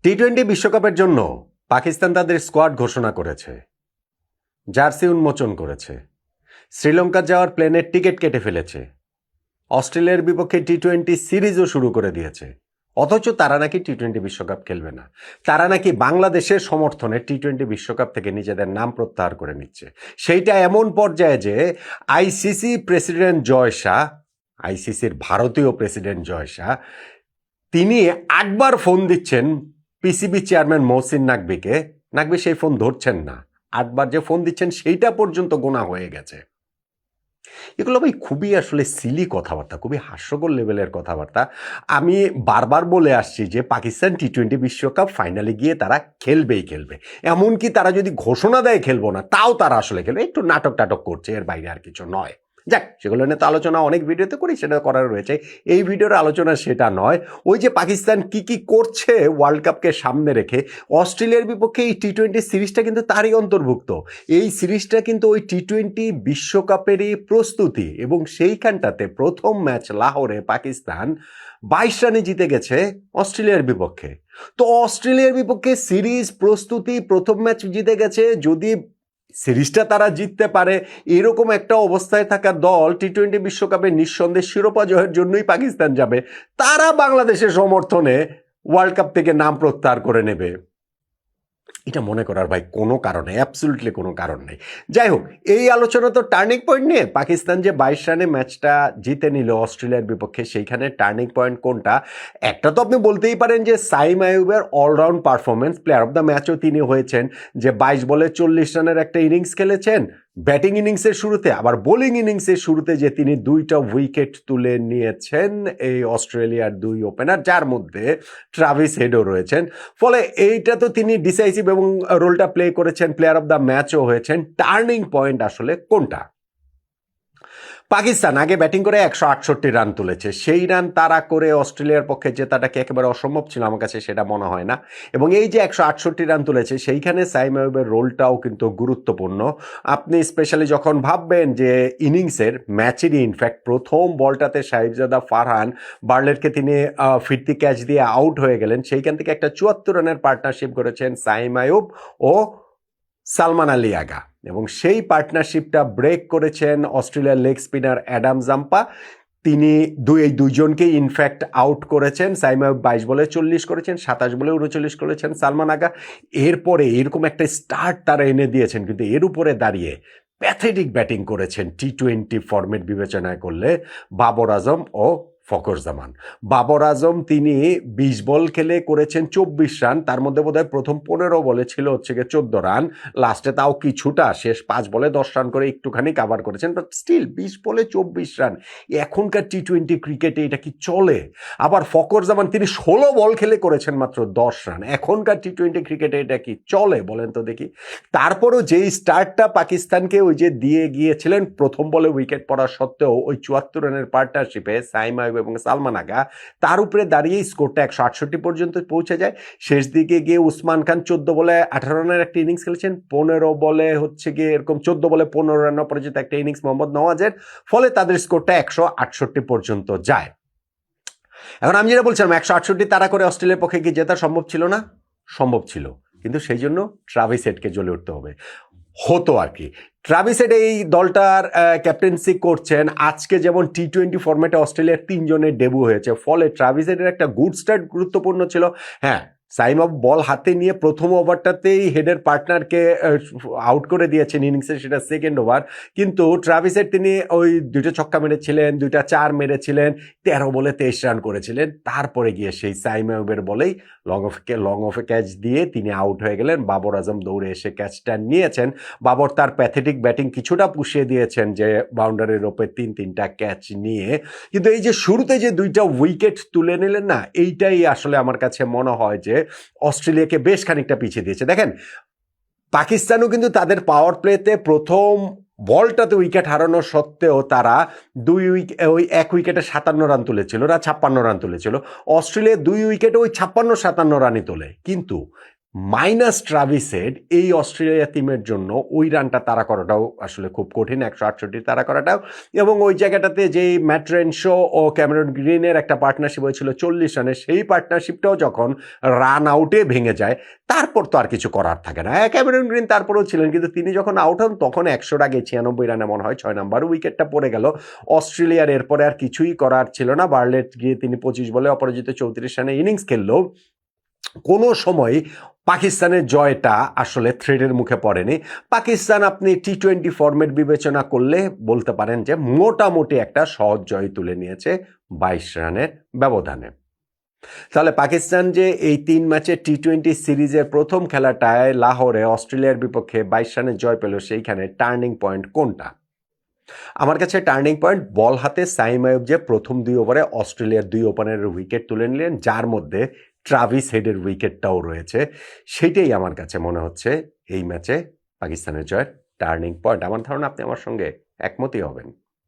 টি-20 বিশ্বকাপের জন্য পাকিস্তান তাদের স্কোয়াড ঘোষণা করেছে, জার্সি উন্মোচন করেছে, শ্রীলঙ্কা যাওয়ার প্লেনের টিকিট কেটে ফেলেছে, অস্ট্রেলিয়ার বিপক্ষে টি-20 সিরিজও শুরু করে দিয়েছে। অথচ তারা নাকি টি-20 বিশ্বকাপ খেলবে না। তারা নাকি বাংলাদেশের সমর্থনে টি-20 বিশ্বকাপ থেকে নিজেদের নাম প্রত্যাহার করে নিচ্ছে। সেইটা এমন পর্যায়ে যে আইসিসি প্রেসিডেন্ট জয় শাহ, আইসিসির ভারতীয় প্রেসিডেন্ট জয় শাহ, তিনি 8বার ফোন দিচ্ছেন পিসিবি চেয়ারম্যান মহসিন নাকভিকে। নাকভি সেই ফোন ধরছেন না। 8বার যে ফোন দিচ্ছেন সেইটা পর্যন্ত গোনা হয়ে গেছে। এগুলো ভাই খুবই আসলে সিলি কথাবার্তা, খুবই হাস্যকর লেভেলের কথাবার্তা। আমি বারবার বলে আসছি যে পাকিস্তান টি-20 বিশ্বকাপ ফাইনালে গিয়ে তারা খেলবেই খেলবে। এমনকি তারা যদি ঘোষণা দেয় খেলবো না, তাও তারা আসলে খেলবে। একটু নাটক টাটক করছে, এর বাইরে আর কিছু নয়। যাক, সেগুলো নিয়ে তো আলোচনা অনেক ভিডিওতে করি, সেটা করার রয়েছে। এই ভিডিওর আলোচনা সেটা নয়। ওই যে পাকিস্তান কি করছে ওয়ার্ল্ড কাপকে সামনে রেখে, অস্ট্রেলিয়ার বিপক্ষে এই টি-20 সিরিজটা কিন্তু তারই অন্তর্ভুক্ত। এই সিরিজটা কিন্তু ওই টি-20 বিশ্বকাপেরই প্রস্তুতি, এবং সেইখানটাতে প্রথম ম্যাচ লাহোরে পাকিস্তান 22 রানে জিতে গেছে অস্ট্রেলিয়ার বিপক্ষে। তো অস্ট্রেলিয়ার বিপক্ষে সিরিজ প্রস্তুতি, প্রথম ম্যাচ জিতে গেছে। যদি সিরিজটা তারা জিততে পারে, এরকম একটা অবস্থায় থাকা দল টি-20 বিশ্বকাপে নিঃসন্দেহে শিরোপা জয়ের জন্যই পাকিস্তান যাবে। তারা বাংলাদেশের সমর্থনে ওয়ার্ল্ড কাপ থেকে নাম প্রত্যাহার করে নেবে, এটা মনে করার ভাই কোনো কারণ নেই, অ্যাবসলিউটলি কোনো কারণ নেই। যাই হোক, এই আলোচনা তো টার্নিং পয়েন্ট নিয়ে। পাকিস্তান যে 22 রানে ম্যাচটা জিতে নিল অস্ট্রেলিয়ার বিপক্ষে, সেইখানে টার্নিং পয়েন্ট কোনটা? একটা তো আপনি বলতেই পারেন যে সাইম আইয়ুবের all round performance, player of the ম্যাচও তিনি হয়েছেন। যে 22 বলে 40 রানের একটা ইনিংস খেলেছেন ব্যাটিং ইনিংসের শুরুতে, আবার বোলিং ইনিংসের শুরুতে যে তিনি 2টা উইকেট তুলে নিয়েছেন এই অস্ট্রেলিয়ার 2 ওপেনার, যার মধ্যে ট্রাভিস হেডও রয়েছেন। ফলে এইটা তো তিনি ডিসাইসিভ এবং রোলটা প্লে করেছেন, প্লেয়ার অফ দ্য ম্যাচও হয়েছেন। টার্নিং পয়েন্ট আসলে কোনটা? পাকিস্তান আগে ব্যাটিং করে 168 রান তুলেছে। সেই রান তারা করে অস্ট্রেলিয়ার পক্ষে জেতাটা কি একেবারে অসম্ভব ছিল? আমার কাছে সেটা মনে হয় না। এবং এই যে 168 রান তুলেছে, সেইখানে সাইম আইয়ুবের রোলটাও কিন্তু গুরুত্বপূর্ণ। আপনি স্পেশালি যখন ভাববেন যে ইনিংসের, ম্যাচেরই ইনফ্যাক্ট প্রথম বলটাতে সাহিবজাদা ফারহান বার্লেটকে তিনি ফিরতি ক্যাচ দিয়ে আউট হয়ে গেলেন, সেইখান থেকে একটা 74 রানের পার্টনারশিপ করেছেন সাইম আইয়ুব ও সালমান আলী আগা, এবং সেই পার্টনারশিপটা ব্রেক করেছেন অস্ট্রেলিয়ার লেগ স্পিনার অ্যাডাম জাম্পা। তিনি এই দুইজনকেই ইনফ্যাক্ট আউট করেছেন। সাইম আইয়ুব 22 বলে 40 করেছেন, 27 বলে 39 করেছেন সালমান আগা। এরপরে এরকম একটা স্টার্ট তারা এনে দিয়েছেন, কিন্তু এর উপরে দাঁড়িয়ে প্যাথেটিক ব্যাটিং করেছেন টি-20 ফরম্যাট বিবেচনায় করলে বাবর আজম ও ফখর জামান। বাবর আজম তিনি 20 বল খেলে করেছেন 24 রান, তার মধ্যে বোধহয় প্রথম 15 বলে ছিল হচ্ছে গিয়ে 14 রান, লাস্টে তাও কিছুটা, শেষ 5 বলে 10 রান করে একটুখানি কাভার করেছেন, বাট স্টিল 20 বলে 24 রান। এখনকার টি-20 ক্রিকেটে এটা কি চলে? আবার ফখর জামান তিনি 16 বল খেলে করেছেন মাত্র 10 রান। এখনকার টি-20 ক্রিকেটে এটা কি চলে বলেন তো দেখি? তারপরও যেই স্টার্টটা পাকিস্তানকে ওই যে দিয়ে গিয়েছিলেন, প্রথম বলে উইকেট পড়া সত্ত্বেও ওই 74 রানের পার্টনারশিপে সাইম আইয়ুব এবং সালমান আগা, তার উপরে দাঁড়িয়ে স্কোরটা 168 পর্যন্ত পৌঁছে যায়। শেষ দিকে গিয়ে উসমান খান 14 বলে 18 রানের একটা ইনিংস খেলেছেন, 15 বলে হচ্ছে গিয়ে এরকম 14 বলে 15 রান অপরাজিত একটা ইনিংস মোহাম্মদ নওয়াজের। ফলে তাদের স্কোরটা 168 পর্যন্ত যায়। এখন আমি যেটা বলছিলাম, 168 তারা করে অস্ট্রেলিয়ার পক্ষে কি জেতা সম্ভব ছিল না? সম্ভব ছিল, কিন্তু সেই জন্য ট্রাভিস হেডকে জ্বলে উঠতে হতো আর কি। ট্রাভিস হেড এই দলটার ক্যাপ্টেন্সি করছেন। আজকে যেমন টি-20 ফরম্যাটে অস্ট্রেলিয়ার 3 জনের ডেবু হয়েছে, ফলে ট্রাভিস হেডের একটা গুড স্টার্ট গুরুত্বপূর্ণ ছিল। হ্যাঁ, সাইম আইয়ুব বল হাতে নিয়ে প্রথম ওভারটাতেই হেডের পার্টনারকে আউট করে দিয়েছেন ইনিংসে, সেটা সেকেন্ড ওভার। কিন্তু ট্রাভিস হেড তিনি ওই 2টা ছক্কা মেরেছিলেন, 2টা 4 মেরেছিলেন, 13 বলে 23 রান করেছিলেন। তারপরে গিয়ে সেই সাইম আইয়ুবের বলেই লং অফে ক্যাচ দিয়ে তিনি আউট হয়ে গেলেন। বাবর আজম দৌড়ে এসে ক্যাচটা নিয়েছেন। বাবর তার প্যাথেটিক ব্যাটিং কিছুটা পুষিয়ে দিয়েছেন, যে বাউন্ডারির ওপরে 3টা ক্যাচ নিয়ে। কিন্তু এই যে শুরুতে যে 2টা উইকেট তুলে নিলেন না, এইটাই আসলে আমার কাছে মনে হয় যে অস্ট্রেলিয়াকে বেশ খানিকটা পিছিয়ে দিয়েছে। দেখেন, পাকিস্তানও কিন্তু তাদের পাওয়ার প্লেতে প্রথম বলটাতে উইকেট হারানো সত্ত্বেও তারা ওই 1 উইকেটে 57 রান তুলেছিল, ওরা 56 রান তুলেছিল। অস্ট্রেলিয়া 2 উইকেটে ওই 56-57 রানই তোলে। কিন্তু মাইনাস ট্রাভিস হেড, এই অস্ট্রেলিয়া টিমের জন্য ওই রানটা তাড়া করাটাও আসলে খুব কঠিন, 168 তাড়া করাটাও। এবং ওই জায়গাটাতে যেই ম্যাট রেনশো ও ক্যামেরন গ্রিনের একটা পার্টনারশিপ হয়েছিল 40 রানের, সেই পার্টনারশিপটাও যখন রান আউটে ভেঙে যায় তারপর তো আর কিছু করার থাকে না। ক্যামেরন গ্রিন তারপরেও ছিলেন, কিন্তু তিনি যখন আউট হন তখন 100 আগে 96 রানে মনে হয় 6 নম্বর উইকেটটা পড়ে গেল অস্ট্রেলিয়ার। এরপরে আর কিছুই করার ছিল না। বার্লেট গিয়ে তিনি 25 বলে অপরাজিত 34 রানে ইনিংস খেললেও কোনো সময় পাকিস্তানের জয়টা আসলে থ্রেডের মুখে পড়েনি। পাকিস্তান আপনি টি-20 ফরম্যাট বিবেচনা করলে বলতে পারেন যে মোটামুটি একটা সহজ জয় তুলে নিয়েছে 22 রানের ব্যবধানে। তাহলে পাকিস্তান যে এই 3 ম্যাচে টি-20 সিরিজের প্রথম খেলাটায় লাহোরে অস্ট্রেলিয়ার বিপক্ষে 22 রানের জয় পেল, সেইখানে টার্নিং পয়েন্ট কোনটা? আমার কাছে টার্নিং পয়েন্ট বল হাতে সাইম আইয়ুব যে প্রথম 2 ওভারে অস্ট্রেলিয়ার 2 ওপেনারের উইকেট তুলে নিলেন, যার মধ্যে ট্রাভিস হেডের উইকেটটাও রয়েছে, সেটাই আমার কাছে মনে হচ্ছে এই ম্যাচে পাকিস্তানের জয়ের টার্নিং পয়েন্ট। আমার ধারণা আপনি আমার সঙ্গে একমতই হবেন।